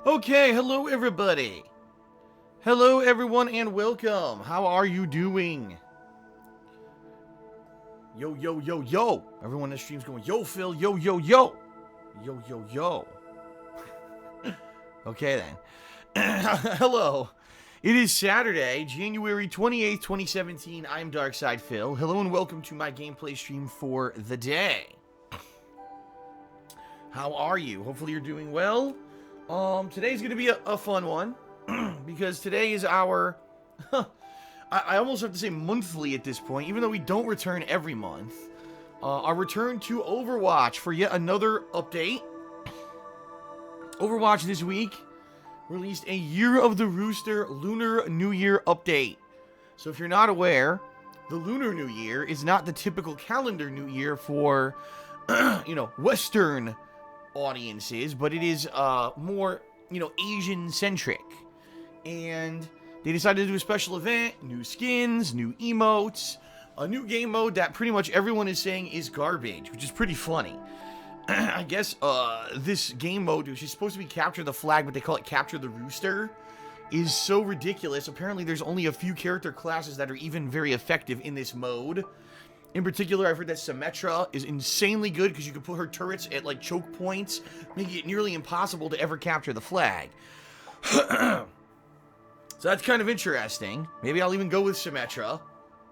Okay, hello everybody. Hello everyone and welcome. How are you doing? Yo, yo, yo, yo. Everyone in the stream's going, yo, Phil, yo, yo, yo. Yo, yo, yo. Okay then. Hello. It is Saturday, January 28th, 2017. I'm Darkside Phil. Hello and welcome to my gameplay stream for the day. How are you? Hopefully you're doing well. Today's gonna be a fun one because today is our I almost have to say monthly at this point, even though we don't return every month. Our return to Overwatch for yet another update. Overwatch this week released a Year of the Rooster Lunar New Year update. So if you're not aware, the Lunar New Year is not the typical calendar New Year for Western audiences, but it is more, Asian centric. And they decided to do a special event, new skins, new emotes, a new game mode that pretty much everyone is saying is garbage, which is pretty funny. I guess this game mode, which is supposed to be capture the flag, but they call it capture the rooster, is so ridiculous. Apparently there's only a few character classes that are even very effective in this mode. In particular, I've heard that Symmetra is insanely good because you can put her turrets at like choke points, making it nearly impossible to ever capture the flag. So that's kind of interesting. Maybe I'll even go with Symmetra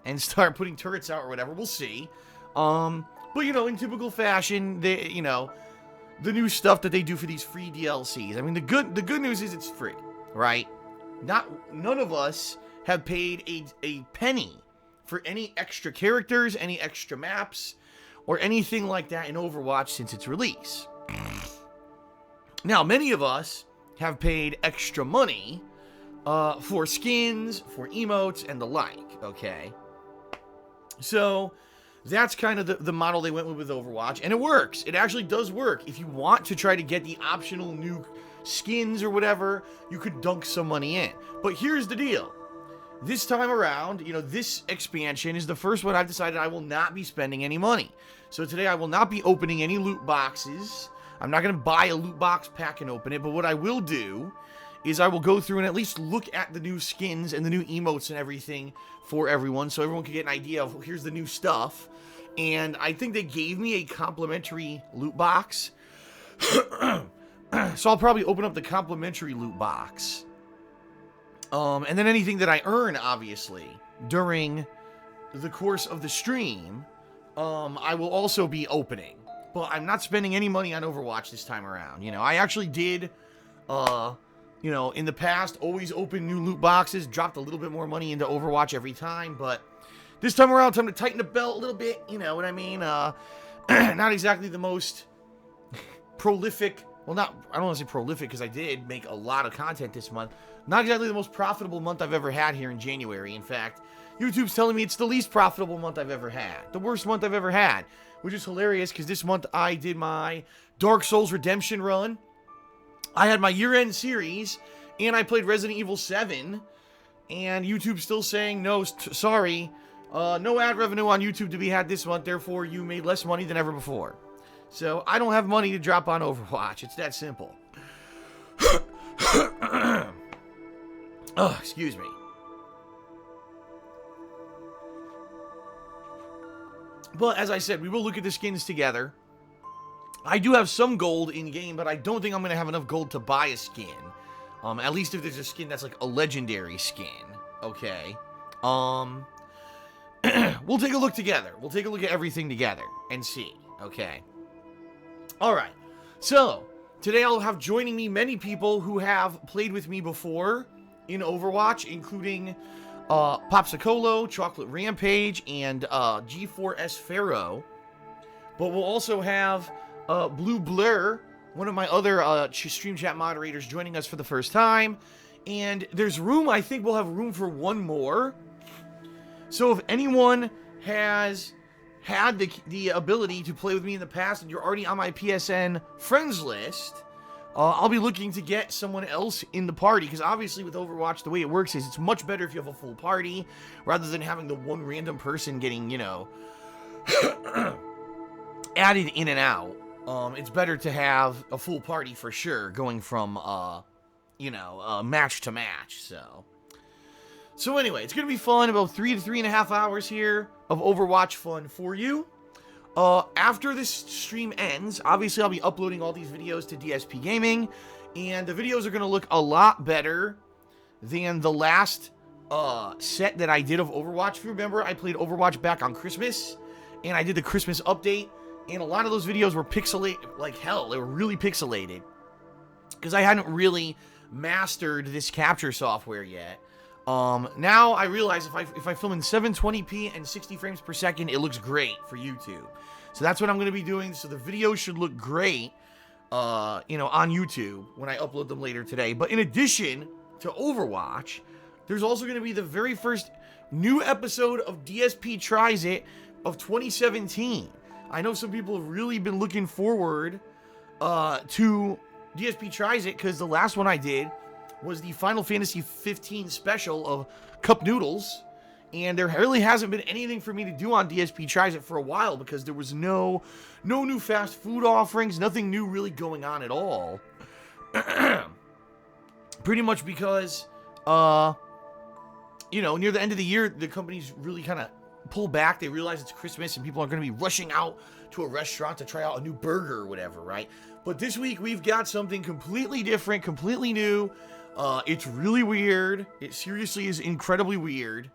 and start putting turrets out or whatever. We'll see. But in typical fashion, the new stuff that they do for these free DLCs. I mean, the good news is it's free, right? None of us have paid a penny for any extra characters, any extra maps, or anything like that in Overwatch since its release. Now, many of us have paid extra money for skins, for emotes, and the like, okay? So, that's kind of the model they went with Overwatch, and it works. It actually does work. If you want to try to get the optional new skins or whatever, you could dunk some money in. But here's the deal. This time around, this expansion is the first one I've decided I will not be spending any money. So today I will not be opening any loot boxes. I'm not going to buy a loot box pack and open it, but what I will do is I will go through and at least look at the new skins and the new emotes and everything for everyone, so everyone can get an idea of here's the new stuff. And I think they gave me a complimentary loot box. So I'll probably open up the complimentary loot box. And then anything that I earn, obviously, during the course of the stream, I will also be opening. But I'm not spending any money on Overwatch this time around. I actually did, in the past, always open new loot boxes, dropped a little bit more money into Overwatch every time, but this time around, time to tighten the belt a little bit, you know what I mean? Not exactly the most prolific, I don't want to say prolific because I did make a lot of content this month. Not exactly the most profitable month I've ever had here in January. In fact, YouTube's telling me it's the least profitable month I've ever had. The worst month I've ever had, which is hilarious because this month I did my Dark Souls Redemption run. I had my year-end series, and I played Resident Evil 7, and YouTube's still saying, no, sorry, no ad revenue on YouTube to be had this month, therefore you made less money than ever before. So, I don't have money to drop on Overwatch, it's that simple. Oh, excuse me. But, as I said, we will look at the skins together. I do have some gold in-game, but I don't think I'm going to have enough gold to buy a skin. At least if there's a skin that's like a legendary skin. Okay. We'll take a look together. We'll take a look at everything together and see. Okay. Alright. So, today I'll have joining me many people who have played with me before in Overwatch, including Popsicolo, Chocolate Rampage, and G4S Pharaoh. But we'll also have Blue Blur, one of my other stream chat moderators, joining us for the first time. And there's room, I think we'll have room for one more. So if anyone has had the ability to play with me in the past and you're already on my PSN friends list, I'll be looking to get someone else in the party, because obviously with Overwatch, the way it works is it's much better if you have a full party, rather than having the one random person getting, added in and out. It's better to have a full party for sure, going from match to match. So anyway, it's going to be fun. About 3 to 3.5 hours here of Overwatch fun for you. After this stream ends, obviously I'll be uploading all these videos to DSPGaming, and the videos are going to look a lot better than the last set that I did of Overwatch. If you remember, I played Overwatch back on Christmas, and I did the Christmas update, and a lot of those videos were pixelated like hell. They were really pixelated, because I hadn't really mastered this capture software yet. Now I realize if I film in 720p and 60 frames per second, it looks great for YouTube. So that's what I'm going to be doing. So the videos should look great, on YouTube when I upload them later today. But in addition to Overwatch, there's also going to be the very first new episode of DSP Tries It of 2017. I know some people have really been looking forward to DSP Tries It, because the last one I did was the Final Fantasy 15 special of Cup Noodles, and there really hasn't been anything for me to do on DSP Tries It for a while, because there was no new fast food offerings, nothing new really going on at all. Pretty much because, near the end of the year, the companies really kind of pull back. They realize it's Christmas and people are going to be rushing out to a restaurant to try out a new burger or whatever, right? But this week we've got something completely different, completely new. It's really weird. It seriously is incredibly weird.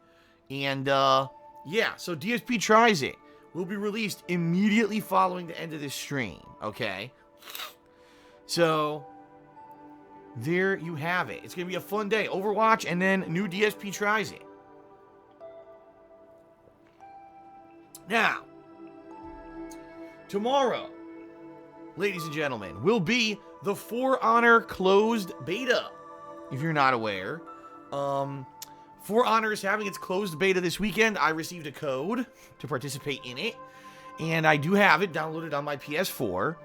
And, so DSP Tries It will be released immediately following the end of this stream, okay? So, there you have it. It's going to be a fun day. Overwatch and then new DSP Tries It. Now, tomorrow, ladies and gentlemen, will be the For Honor closed beta. If you're not aware, For Honor is having its closed beta this weekend. I received a code to participate in it, and I do have it downloaded on my PS4.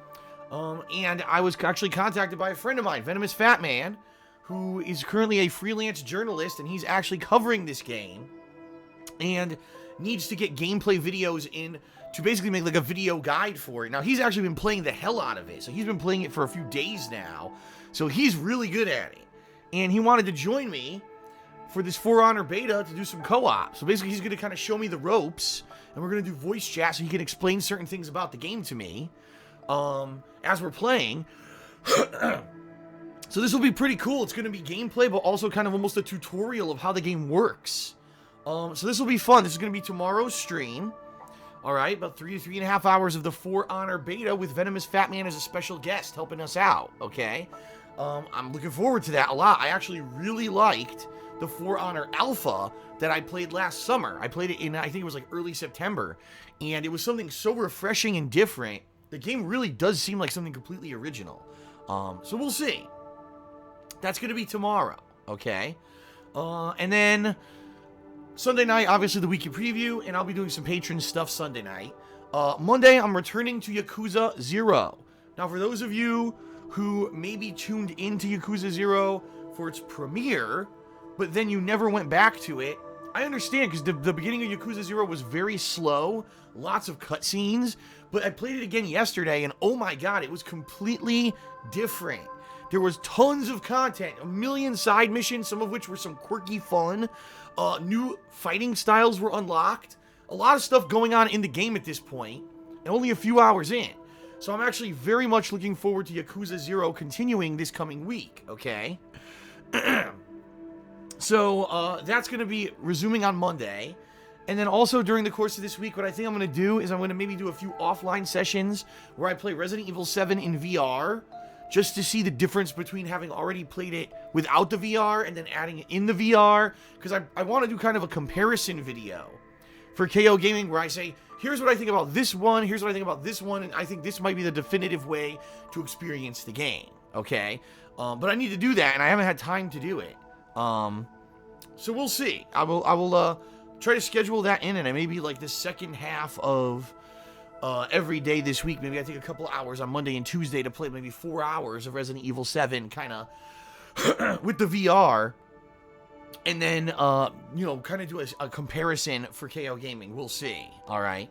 And I was actually contacted by a friend of mine, Venomous Fat Man, who is currently a freelance journalist, and he's actually covering this game, and needs to get gameplay videos in to basically make like a video guide for it. Now, he's actually been playing the hell out of it, so he's been playing it for a few days now, so he's really good at it. And he wanted to join me for this For Honor beta to do some co-op. So basically, he's going to kind of show me the ropes, and we're going to do voice chat so he can explain certain things about the game to me as we're playing. So this will be pretty cool. It's going to be gameplay, but also kind of almost a tutorial of how the game works. So this will be fun. This is going to be tomorrow's stream. All right, about 3 to 3.5 hours of the For Honor beta with Venomous Fat Man as a special guest helping us out, okay? I'm looking forward to that a lot. I actually really liked the For Honor Alpha that I played last summer. I played it in, I think it was like early September, and it was something so refreshing and different. The game really does seem like something completely original. So we'll see. That's going to be tomorrow, okay? And then Sunday night, obviously the weekly preview, and I'll be doing some patron stuff Sunday night. Monday, I'm returning to Yakuza 0. Now, for those of you who maybe tuned into Yakuza 0 for its premiere, but then you never went back to it, I understand, because the beginning of Yakuza 0 was very slow, lots of cutscenes, but I played it again yesterday, and oh my god, it was completely different. There was tons of content, a million side missions, some of which were some quirky fun. New fighting styles were unlocked. A lot of stuff going on in the game at this point, and only a few hours in. So I'm actually very much looking forward to Yakuza 0 continuing this coming week, okay? So, that's going to be resuming on Monday. And then also during the course of this week, what I think I'm going to do is I'm going to maybe do a few offline sessions where I play Resident Evil 7 in VR, just to see the difference between having already played it without the VR and then adding it in the VR, because I want to do kind of a comparison video for KO Gaming where I say, here's what I think about this one, here's what I think about this one, and I think this might be the definitive way to experience the game, okay? But I need to do that, and I haven't had time to do it. So we'll see. I will try to schedule that in, and maybe like the second half of every day this week. Maybe I take a couple hours on Monday and Tuesday to play maybe 4 hours of Resident Evil 7 kind of with the VR. And then, kind of do a comparison for KO Gaming. We'll see. All right.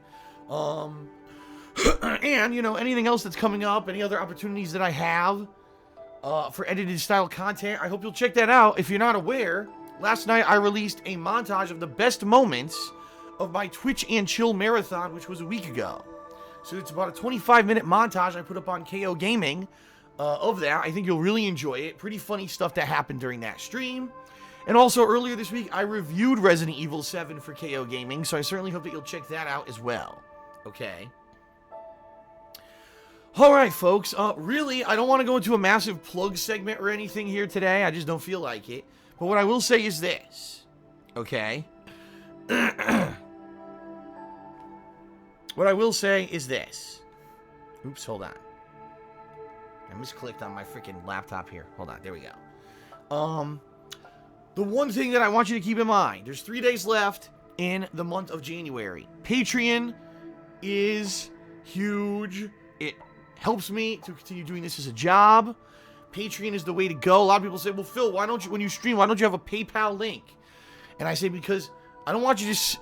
And, anything else that's coming up, any other opportunities that I have, for edited style content. I hope you'll check that out. If you're not aware, last night I released a montage of the best moments of my Twitch and Chill Marathon, which was a week ago. So it's about a 25-minute montage I put up on KO Gaming of that. I think you'll really enjoy it. Pretty funny stuff that happened during that stream. And also, earlier this week, I reviewed Resident Evil 7 for KO Gaming, so I certainly hope that you'll check that out as well. Okay? Alright, folks. Really, I don't want to go into a massive plug segment or anything here today. I just don't feel like it. But what I will say is this. Okay? What I will say is this. Oops, hold on. I misclicked on my freaking laptop here. Hold on, there we go. The one thing that I want you to keep in mind, there's 3 days left in the month of January. Patreon is huge. It helps me to continue doing this as a job. Patreon is the way to go. A lot of people say, well, Phil, why don't you, when you stream, why don't you have a PayPal link? And I say, because I don't want you just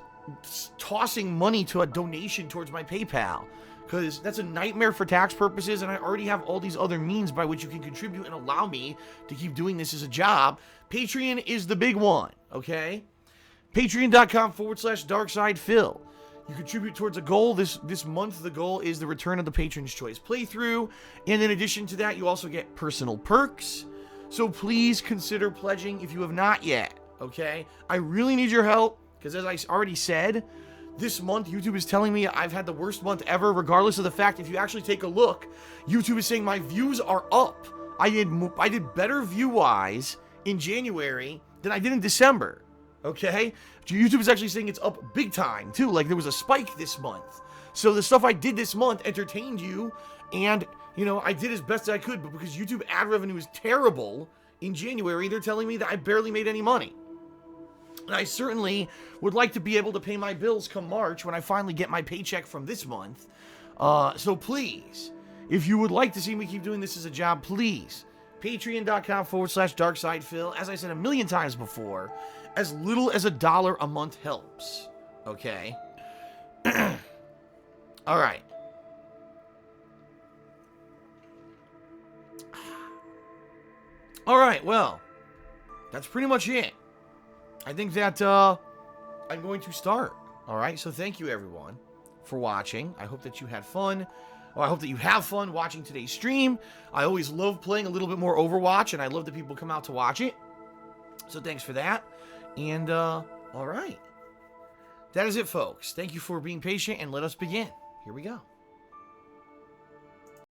tossing money to a donation towards my PayPal, because that's a nightmare for tax purposes, and I already have all these other means by which you can contribute and allow me to keep doing this as a job. Patreon is the big one, okay? Patreon.com/DarksidePhil. You contribute towards a goal. This month, the goal is the Return of the Patron's Choice playthrough, and in addition to that, you also get personal perks. So please consider pledging if you have not yet, okay? I really need your help, because as I already said, this month, YouTube is telling me I've had the worst month ever, regardless of the fact, if you actually take a look, YouTube is saying my views are up. I did better view-wise in January than I did in December, okay? YouTube is actually saying it's up big time, too. Like, there was a spike this month. So the stuff I did this month entertained you, and, you know, I did as best as I could, but because YouTube ad revenue is terrible in January, they're telling me that I barely made any money. And I certainly would like to be able to pay my bills come March when I finally get my paycheck from this month. So please, if you would like to see me keep doing this as a job, please, patreon.com/DarksidePhil. As I said a million times before, as little as $1 a month helps. Okay? All right. All right, well, that's pretty much it. I think that I'm going to start. All right, so thank you everyone for watching. I hope that you had fun. I hope that you have fun watching today's stream. I always love playing a little bit more Overwatch, and I love that people come out to watch it. So thanks for that. And all right, that is it, folks. Thank you for being patient, and let us begin. Here we go.